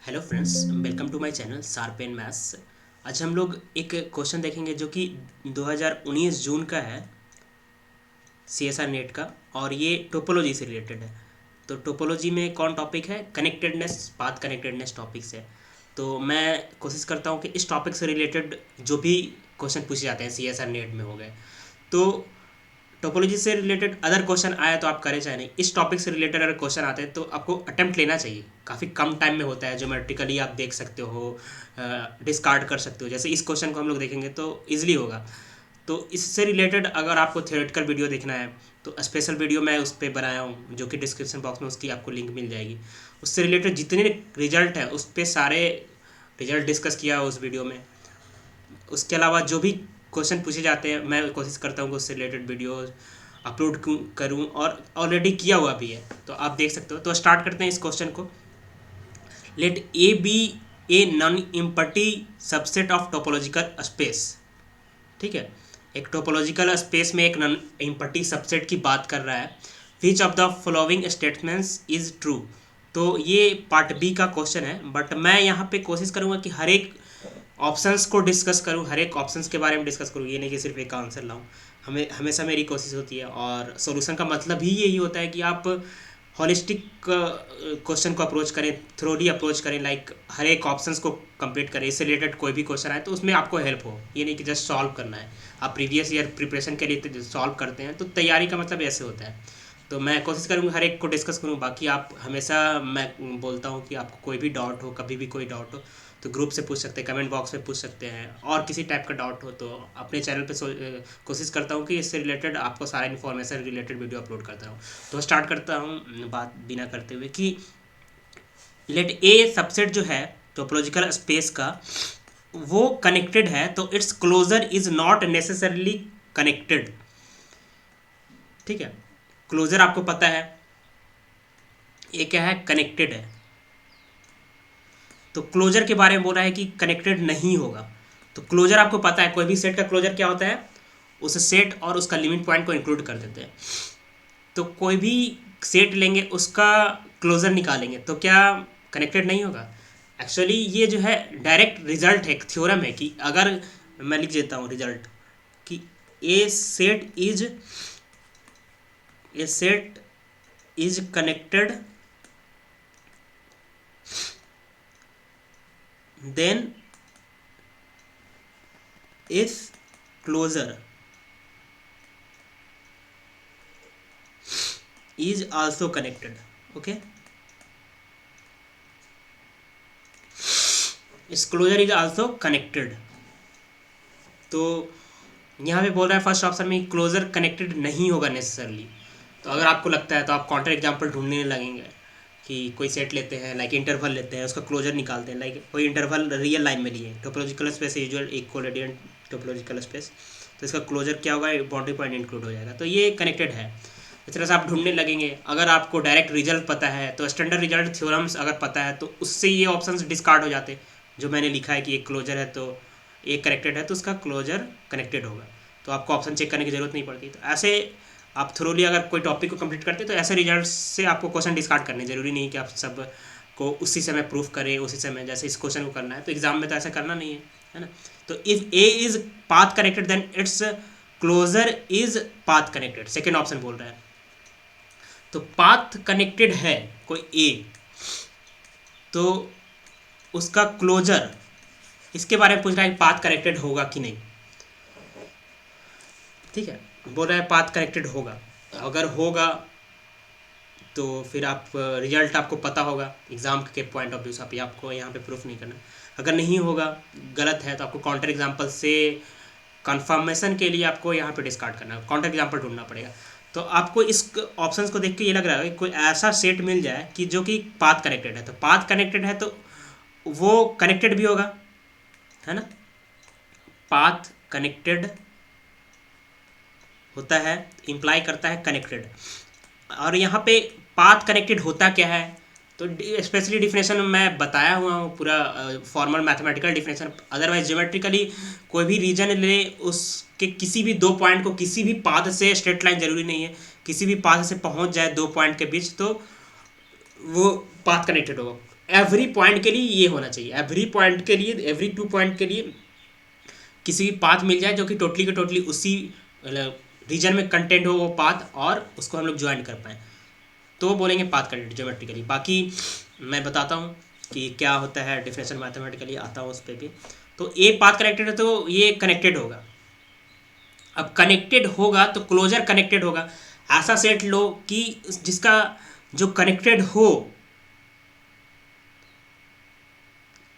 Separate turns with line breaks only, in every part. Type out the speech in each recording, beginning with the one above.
Hello friends, welcome to my channel sharp and maths. आज हम लोग एक क्वेश्चन देखेंगे जो कि 2019 जून का है, सीएसआर नेट का, और ये टोपोलॉजी से रिलेटेड है। तो टोपोलॉजी में कौन टॉपिक है? कनेक्टेडनेस, पाथ कनेक्टेडनेस टॉपिक से। तो मैं कोशिश करता हूँ कि इस टॉपिक से रिलेटेड जो भी क्वेश्चन पूछे जाते हैं सीएसआर नेट में हो गए, तो टोपोलॉजी से रिलेटेड अदर क्वेश्चन आया तो आप करें चाहे नहीं, इस टॉपिक से रिलेटेड अगर क्वेश्चन आते हैं तो आपको अटेम्प्ट लेना चाहिए। काफ़ी कम टाइम में होता है, ज्योमेट्रिकली आप देख सकते हो, डिस्कार्ड कर सकते हो। जैसे इस क्वेश्चन को हम लोग देखेंगे तो ईजिली होगा। तो इससे रिलेटेड अगर आपको थियोरेटिकल वीडियो देखना है तो स्पेशल वीडियो मैं उस पर बनाया हूँ, जो कि डिस्क्रिप्शन बॉक्स में उसकी आपको लिंक मिल जाएगी। उससे रिलेटेड जितने रिजल्ट हैं उस पर सारे रिजल्ट डिस्कस किया है उस वीडियो में। उसके अलावा जो भी क्वेश्चन पूछे जाते हैं मैं कोशिश करता हूँ कि उससे रिलेटेड वीडियो अपलोड करूँ, और ऑलरेडी किया हुआ भी है, तो आप देख सकते हो। तो स्टार्ट करते हैं इस क्वेश्चन को। Let A be a non empty subset of topological space. ठीक है, एक टोपोलॉजिकल स्पेस में एक नॉन इम्पटी सबसेट की बात कर रहा है। Which of the following statements is true. तो ये पार्ट बी का क्वेश्चन है, बट मैं यहाँ पे कोशिश करूँगा कि हर एक ऑप्शंस को डिस्कस करूँ, हर एक ऑप्शंस के बारे में डिस्कस करूँ, ये नहीं कि सिर्फ एक आंसर लाऊँ। हमेशा मेरी कोशिश होती है, और सॉल्यूशन का मतलब ही यही होता है कि आप हॉलिस्टिक क्वेश्चन को अप्रोच करें, थ्रोली अप्रोच करें, लाइक हर एक ऑप्शंस को कंप्लीट करें। इससे रिलेटेड कोई भी क्वेश्चन आए तो उसमें आपको हेल्प हो, ये नहीं कि जस्ट सॉल्व करना है। आप प्रीवियस ईयर प्रिपरेशन के लिए सॉल्व करते हैं तो तैयारी का मतलब ऐसे होता है। तो मैं कोशिश करूँगा हर एक को डिस्कस करूँ। बाकी आप हमेशा, मैं बोलता हूँ कि आपको कोई भी डाउट हो, कभी भी कोई डाउट हो तो ग्रुप से पूछ सकते हैं, कमेंट बॉक्स में पूछ सकते हैं, और किसी टाइप का डाउट हो तो अपने चैनल पे कोशिश करता हूँ कि इससे रिलेटेड आपको सारा इन्फॉर्मेशन रिलेटेड वीडियो अपलोड करता रहूँ। तो स्टार्ट करता हूँ बात बिना करते हुए कि लेट ए सबसेट जो है टोपोलॉजिकल स्पेस का, वो कनेक्टेड है, तो its closure is not necessarily connected. ठीक है, क्लोजर आपको पता है ये क्या है, कनेक्टेड है। तो क्लोजर के बारे में बोल रहा है कि कनेक्टेड नहीं होगा। तो क्लोजर आपको पता है, कोई भी सेट का क्लोजर क्या होता है, उस सेट और उसका लिमिट पॉइंट को इंक्लूड कर देते हैं। तो कोई भी सेट लेंगे उसका क्लोजर निकालेंगे तो क्या कनेक्टेड नहीं होगा? एक्चुअली ये जो है डायरेक्ट रिजल्ट है, एक थ्योरम है कि अगर मैं लिख देता हूँ रिजल्ट कि a set is connected, then is closure is also connected. Okay, is closure is also connected. तो यहाँ पे बोल रहा है फर्स्ट ऑप्शन में क्लोजर कनेक्टेड नहीं होगा नेसेसरली। तो अगर आपको लगता है तो आप काउंटर एग्जांपल ढूंढने लगेंगे कि कोई सेट लेते हैं, लाइक इंटरवल लेते हैं, उसका क्लोजर निकालते हैं, लाइक कोई इंटरवल रियल लाइन में लिए topological space usual equilateral topological space, तो इसका क्लोजर क्या होगा, बाउंड्री पॉइंट इंक्लूड हो जाएगा, तो ये कनेक्टेड है। इस तरह से आप ढूंढने लगेंगे। अगर आपको डायरेक्ट रिजल्ट पता है तो स्टैंडर्ड रिजल्ट थ्योरम्स अगर पता है तो उससे ये ऑप्शंस डिस्कार्ड हो जाते। जो मैंने लिखा है कि एक क्लोजर है तो एक कनेक्टेड है तो उसका क्लोजर कनेक्टेड होगा, तो आपको ऑप्शन चेक करने की ज़रूरत नहीं पड़ती। तो ऐसे आप थ्रोली अगर कोई टॉपिक को कंप्लीट करते हैं तो ऐसे रिजल्ट से आपको क्वेश्चन डिस्कार्ड करने ज़रूरी नहीं कि आप सब को उसी समय प्रूफ करें, उसी समय जैसे इस क्वेश्चन को करना है। तो एग्जाम में तो ऐसा करना नहीं है ना। तो if A is path connected then its closure is path connected, second option बोल रहा है। तो पाथ कनेक्टेड है कोई ए, तो उसका क्लोजर, इसके बारे में पूछ रहा है पाथ कनेक्टेड होगा कि नहीं। ठीक है, बोल रहा है पाथ कनेक्टेड होगा। अगर होगा तो फिर आप रिजल्ट आपको पता होगा एग्जाम के पॉइंट ऑफ व्यू से, आपको यहाँ पे प्रूफ नहीं करना। अगर नहीं होगा, गलत है, तो आपको काउंटर एग्जाम्पल से कंफर्मेशन के लिए आपको यहाँ पे डिस्कार्ड करना है, काउंटर एग्जाम्पल ढूंढना पड़ेगा। तो आपको इस ऑप्शंस को देख के ये लग रहा है कि कोई ऐसा सेट मिल जाए कि जो कि पाथ कनेक्टेड है। तो पाथ कनेक्टेड है तो वो कनेक्टेड भी होगा, है ना। पाथ कनेक्टेड होता है, इम्प्लाई करता है कनेक्टेड। और यहाँ पे पाथ कनेक्टेड होता क्या है, तो स्पेशली डिफिनेशन मैं बताया हुआ हूँ पूरा, formal mathematical definition. Otherwise geometrically कोई भी रीजन ले, उसके किसी भी दो पॉइंट को किसी भी पाथ से, स्ट्रेट लाइन जरूरी नहीं है, किसी भी पाथ से पहुँच जाए दो पॉइंट के बीच, तो वो पाथ कनेक्टेड होगा। एवरी पॉइंट के लिए ये होना चाहिए, एवरी पॉइंट के लिए, एवरी 2 पॉइंट के लिए किसी भी पाथ मिल जाए जो कि टोटली के टोटली उसी रीजन में कंटेंट हो वो पाथ, और उसको हम लोग ज्वाइन कर पाएँ, तो बोलेंगे पाथ कनेक्टेड ज्योमेट्रिकली। बाकी मैं बताता हूँ कि क्या होता है डिफरेंशियल मैथमेटिकली, आता हूँ उस पर भी। तो ए पाथ कनेक्टेड है तो ये कनेक्टेड होगा। अब कनेक्टेड होगा तो क्लोजर कनेक्टेड होगा। ऐसा सेट लो कि जिसका जो कनेक्टेड हो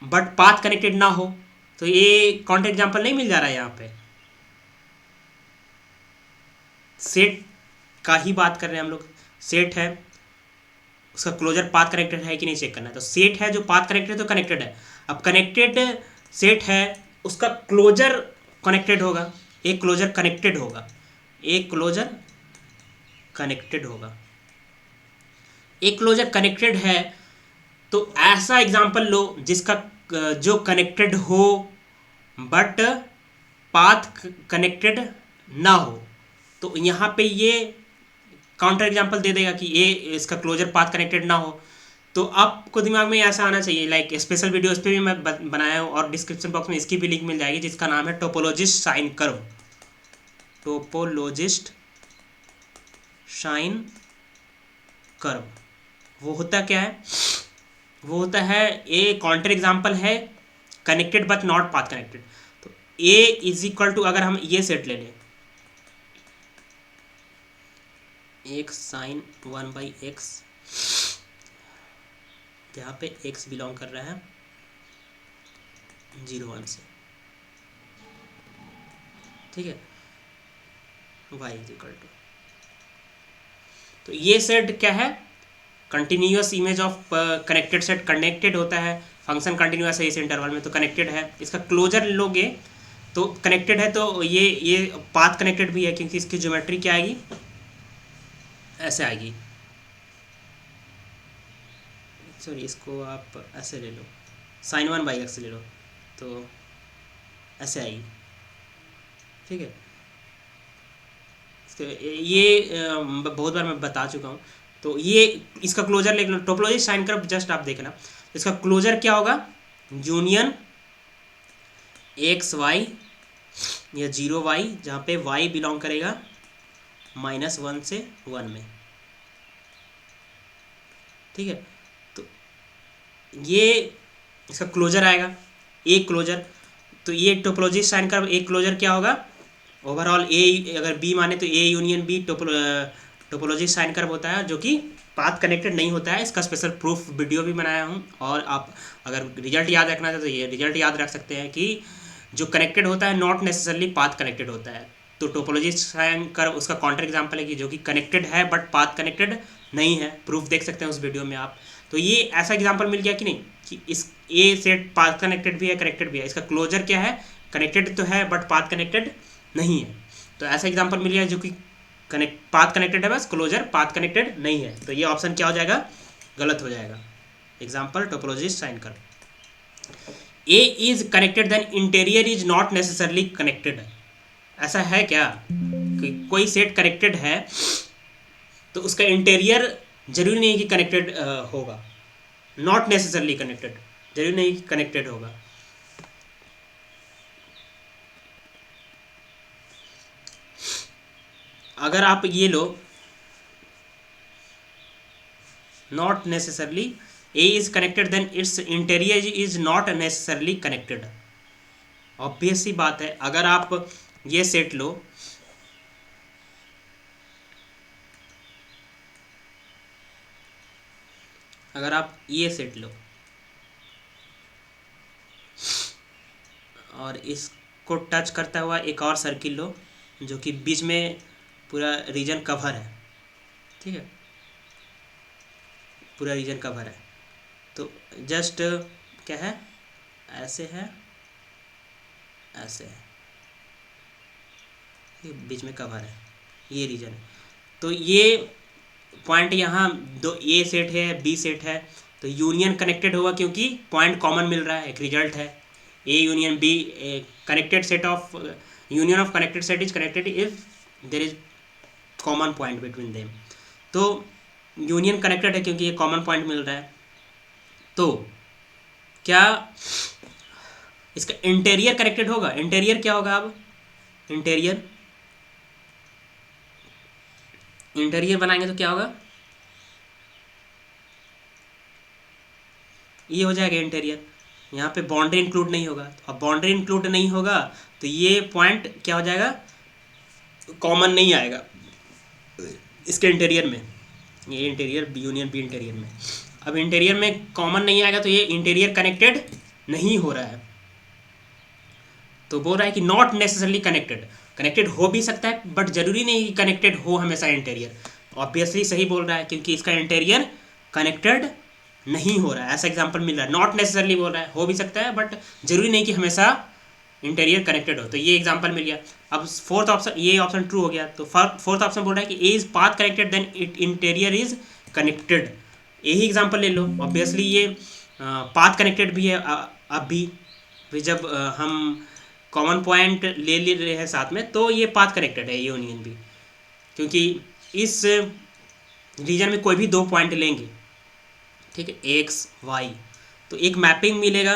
बट पाथ कनेक्टेड ना हो, तो ये कॉन्ट्रा एग्जाम्पल नहीं मिल जा रहा है यहाँ पे। सेट का ही बात कर रहे हैं हम लोग। सेट है, उसका क्लोजर पाथ कनेक्टेड है कि नहीं चेक करना है। तो सेट है जो पाथ कनेक्टेड है तो कनेक्टेड है। अब कनेक्टेड सेट है, उसका क्लोजर कनेक्टेड होगा, एक क्लोजर कनेक्टेड होगा, एक क्लोजर कनेक्टेड होगा, एक क्लोजर कनेक्टेड है। तो ऐसा एग्जांपल लो जिसका जो कनेक्टेड हो बट पाथ कनेक्टेड ना हो, तो यहाँ पे ये काउंटर एग्जांपल दे देगा कि ये इसका क्लोजर पाथ कनेक्टेड ना हो। तो आपको दिमाग में ऐसा आना चाहिए, लाइक स्पेशल वीडियो इस पर भी मैं बनाया हूँ, और डिस्क्रिप्शन बॉक्स में इसकी भी लिंक मिल जाएगी, जिसका नाम है topologist sine curve. Topologist sine curve वो होता क्या है? वो होता है ए काउंटर एग्जांपल है connected but not path connected. तो ए इज इक्वल टू, अगर हम ये सेट ले लें, एक साइन 1/x, यहाँ पे x बिलोंग कर रहा है 0 1 से, ठीक है, y इज इक्वल टू, तो ये सेट क्या है? Continuous image of connected set. Connected होता है, फंक्शन कंटिन्यूअस है इस इंटरवल में, तो कनेक्टेड है। इसका क्लोजर लोगे तो कनेक्टेड है, तो ये पाथ कनेक्टेड भी है, क्योंकि इसकी ज्योमेट्री क्या आएगी, ऐसे आएगी। सॉरी, इसको आप ऐसे ले लो, sin 1/x ले लो, तो ऐसे आएगी, ठीक है। ये बहुत बार मैं बता चुका हूँ। तो ये इसका क्लोजर लिख लो, टोपोलॉजी साइन कर्व, जस्ट आप देखना इसका क्लोजर क्या होगा, यूनियन XY या 0y, जहाँ पे y बिलोंग करेगा -1 से 1 में, ठीक है। तो ये इसका क्लोजर आएगा, एक क्लोजर। तो ये टोपोलॉजी साइन कर्व एक क्लोजर क्या होगा, ओवरऑल ए अगर बी माने तो A union B topology sine curve होता है, जो कि पाथ कनेक्टेड नहीं होता है। इसका स्पेशल प्रूफ वीडियो भी बनाया हूँ, और आप अगर रिजल्ट याद रखना चाहते तो ये रिजल्ट याद रख सकते हैं कि जो कनेक्टेड होता है नॉट नेसेसरली पाथ कनेक्टेड होता है। तो टोपोलॉजी साइन कर्व उसका काउंटर एग्जाम्पल है कि जो कि कनेक्टेड है बट पाथ कनेक्टेड नहीं है। प्रूफ देख सकते हैं उस वीडियो में आप। तो ये ऐसा एग्जाम्पल मिल गया कि नहीं, कि इस ए सेट पाथ कनेक्टेड भी है कनेक्टेड भी है, इसका क्लोजर क्या है, कनेक्टेड तो है बट पाथ कनेक्टेड नहीं है। तो ऐसा एग्जांपल मिल गया जो कि पाथ कनेक्टेड है, बस क्लोजर पाथ कनेक्टेड नहीं है। तो ये ऑप्शन क्या हो जाएगा, गलत हो जाएगा। Example topology sine curve. A is connected then interior is not necessarily connected. ऐसा है क्या कि कोई सेट कनेक्टेड है तो उसका इंटीरियर जरूरी नहीं कि कनेक्टेड होगा, नॉट नेसेसरली कनेक्टेड, जरूरी नहीं कि कनेक्टेड होगा। अगर आप ये लो, not necessarily A is connected then its interior is not necessarily connected. Obvious सी बात है, अगर आप ये सेट लो, अगर आप ये सेट लो और इसको टच करता हुआ एक और सर्किल लो जो कि बीच में पूरा रीजन कवर है, ठीक है, पूरा रीजन कवर है। तो जस्ट क्या है, ऐसे है, ऐसे है, ये बीच में कवर है, ये रीजन है। तो ये पॉइंट यहाँ दो, ए सेट है बी सेट है, तो यूनियन कनेक्टेड होगा क्योंकि पॉइंट कॉमन मिल रहा है, एक रिजल्ट है A union B. Connected set of union of connected set is connected if there is common point between them. तो यूनियन कनेक्टेड है क्योंकि ये कॉमन पॉइंट मिल रहा है। तो क्या इसका इंटीरियर कनेक्टेड होगा? इंटीरियर क्या होगा? अब इंटीरियर इंटीरियर बनाएंगे तो क्या होगा? ये हो जाएगा इंटीरियर। यहाँ पे बाउंड्री इंक्लूड नहीं होगा। अब बाउंड्री इंक्लूड नहीं होगा तो ये पॉइंट क्या हो जाएगा? कॉमन नहीं आएगा इसके इंटीरियर में। ये इंटीरियर यूनियन बी इंटीरियर में, अब इंटीरियर में कॉमन नहीं आएगा तो ये इंटीरियर कनेक्टेड नहीं हो रहा है। तो बोल रहा है कि नॉट नेसेसरली कनेक्टेड, कनेक्टेड हो भी सकता है बट जरूरी नहीं कि कनेक्टेड हो हमेशा इंटीरियर। ऑब्वियसली सही बोल रहा है क्योंकि इसका इंटीरियर कनेक्टेड नहीं हो रहा है, ऐसा एग्जांपल मिल रहा है। नॉट नेसेसरली बोल रहा है, हो भी सकता है बट जरूरी नहीं कि हमेशा इंटीरियर कनेक्टेड हो, तो ये एग्जांपल मिल गया। अब फोर्थ ऑप्शन, ये ऑप्शन ट्रू हो गया, तो फोर्थ ऑप्शन बोल रहा है कि A is path connected then it interior is connected. यही एग्जांपल ले लो, ऑब्वियसली ये पाथ कनेक्टेड भी है। अब भी जब हम कॉमन पॉइंट ले रहे हैं साथ में तो ये पाथ कनेक्टेड है यूनियन भी, क्योंकि इस रीजन में कोई भी दो पॉइंट लेंगे, ठीक है, एक्स वाई, तो एक मैपिंग मिलेगा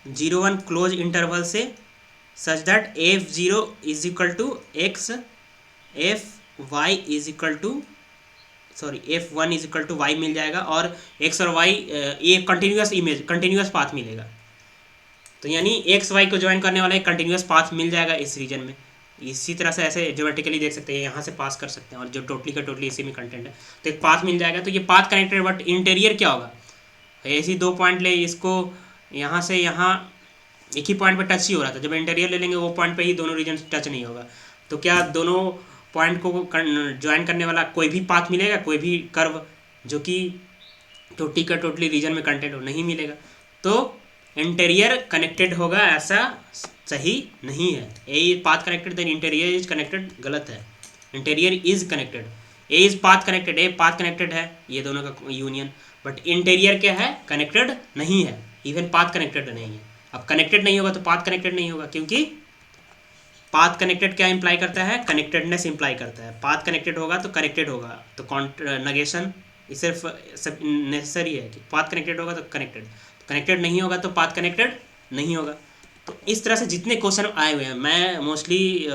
0 1 क्लोज इंटरवल से such that f0 is equal to x, fy is equal to f1 is equal to y मिल जाएगा, और x और y ये कंटिन्यूस इमेज, कंटिन्यूस पाथ मिलेगा। तो यानी एक्स वाई को ज्वाइन करने वाला एक कंटिन्यूस पाथ मिल जाएगा इस रीजन में। इसी तरह से ऐसे ज्योमेट्रिकली देख सकते हैं, यहाँ से पास कर सकते हैं, और जो टोटली का टोटली इसी में कंटेंट है, तो एक पाथ मिल जाएगा। तो ये पाथ कनेक्टेड, बट इंटीरियर क्या होगा? ऐसी दो पॉइंट ले, इसको यहाँ से यहाँ एक ही पॉइंट पे टच ही हो रहा था, जब इंटीरियर ले लेंगे वो पॉइंट पे ही दोनों रीजन टच नहीं होगा। तो क्या दोनों पॉइंट को ज्वाइन करने वाला कोई भी पाथ मिलेगा, कोई भी कर्व जो कि टोटली का टोटली रीजन में कंटेंट हो? नहीं मिलेगा। तो इंटीरियर कनेक्टेड होगा ऐसा सही नहीं है। A path connected then interior is connected, गलत है। Interior is connected, A is path connected, A path connected है, ये दोनों का यूनियन, बट इंटीरियर क्या है? कनेक्टेड नहीं है, इवन पाथ कनेक्टेड नहीं है। अब कनेक्टेड नहीं होगा तो पाथ कनेक्टेड नहीं होगा, क्योंकि पाथ कनेक्टेड क्या इंप्लाई करता है? कनेक्टेडनेस इंप्लाई करता है। पाथ कनेक्टेड होगा तो कनेक्टेड होगा, तो नगेशन सिर्फ सब नेसेसरी है कि पाथ कनेक्टेड होगा तो कनेक्टेड, कनेक्टेड नहीं होगा तो पाथ कनेक्टेड नहीं होगा। तो इस तरह से जितने क्वेश्चन आए हुए हैं, मैं मोस्टली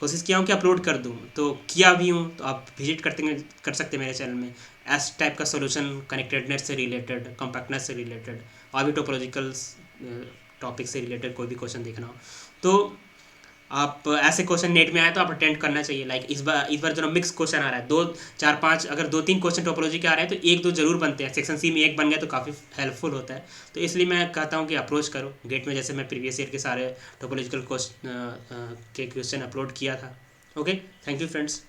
कोशिश किया हूँ कि अपलोड कर दूँ, तो किया भी हूँ। तो आप विजिट कर सकते हैं मेरे चैनल में, ऐस टाइप का सोल्यूशन कनेक्टेडनेस से रिलेटेड, कॉम्पैक्टनेस से रिलेटेड, और भी टोपोलॉजिकल टॉपिक से रिलेटेड कोई भी क्वेश्चन देखना हो तो आप ऐसे क्वेश्चन नेट में आए तो आप अटेंड करना चाहिए। लाइक इस बार जो मिक्स क्वेश्चन आ रहा है, 2 4 5, अगर 2 3 क्वेश्चन टोपोलॉजी के आ रहे हैं तो 1 2 जरूर बनते हैं। सेक्शन सी में 1 बन गया तो काफ़ी हेल्पफुल होता है। तो इसलिए मैं कहता हूँ कि अप्रोच करो गेट में, जैसे मैं प्रीवियस ईयर के सारे टोपोलॉजिकल के क्वेश्चन अपलोड किया था। Okay, thank you friends.